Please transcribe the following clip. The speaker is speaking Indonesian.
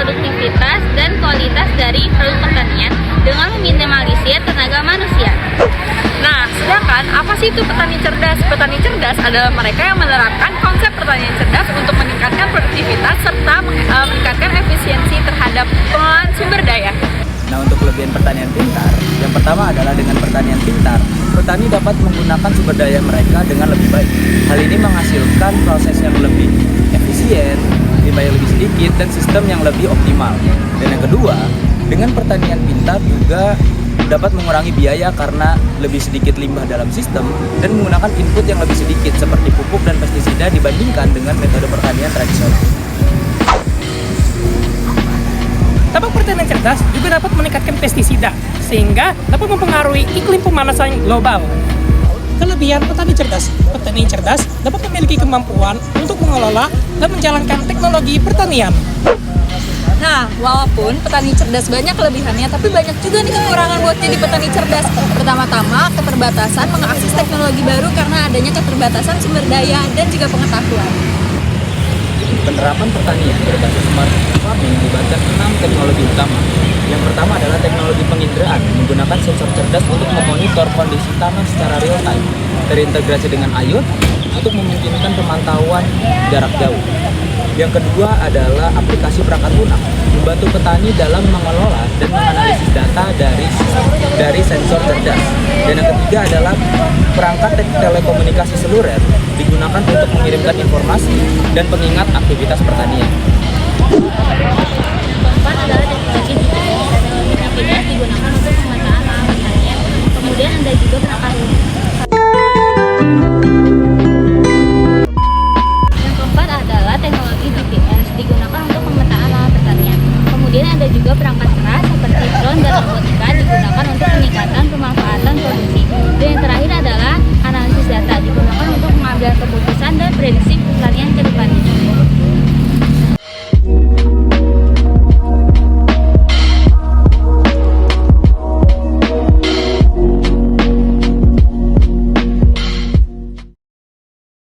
produktivitas dan kualitas dari produk pertanian dengan meminimalisir tenaga manusia. Nah, sedangkan apa sih itu petani cerdas? Petani cerdas adalah mereka yang menerapkan konsep pertanian cerdas untuk meningkatkan produktivitas serta meningkatkan efisiensi terhadap pengelolaan sumber daya. Nah, untuk kelebihan pertanian pintar, yang pertama adalah dengan pertanian pintar, petani dapat menggunakan sumber daya mereka dengan lebih baik. Hal ini menghasilkan proses yang lebih efisien, limbah yang lebih sedikit, dan sistem yang lebih optimal. Dan yang kedua, dengan pertanian pintar juga dapat mengurangi biaya karena lebih sedikit limbah dalam sistem dan menggunakan input yang lebih sedikit seperti pupuk dan pestisida dibandingkan dengan metode pertanian tradisional. Dampak pertanian cerdas juga dapat meningkatkan pestisida, sehingga dapat mempengaruhi iklim pemanasan global. Kelebihan petani cerdas dapat memiliki kemampuan untuk mengelola dan menjalankan teknologi pertanian. Nah, walaupun petani cerdas banyak kelebihannya, tapi banyak juga nih kekurangan buat jadi petani cerdas. Pertama-tama, keterbatasan mengakses teknologi baru karena adanya keterbatasan sumber daya dan juga pengetahuan. Penerapan pertanian berbasis smart farming melibatkan 6 teknologi utama. Yang pertama adalah teknologi penginderaan, menggunakan sensor cerdas untuk memonitor kondisi tanah secara real time, terintegrasi dengan IoT untuk memungkinkan pemantauan jarak jauh. Yang kedua adalah aplikasi perangkat lunak, membantu petani dalam mengelola dan menganalisis data dari sensor cerdas. Dan yang ketiga adalah perangkat telekomunikasi seluler, digunakan untuk mengirimkan informasi dan pengingat aktivitas pertanian. Yang keempat adalah teknologi GPS. Teknologi GPS digunakan untuk pemetaan lahan pertanian. Kemudian ada juga perangkat lunak. Yang keempat adalah teknologi GPS digunakan untuk pemetaan lahan pertanian. Kemudian ada juga perangkat keras seperti drone dan robotika digunakan untuk peningkatan pemanfaatan produksi. Dan yang terakhir adalah analisis data digunakan untuk pengambilan keputusan dan prediksi pertanian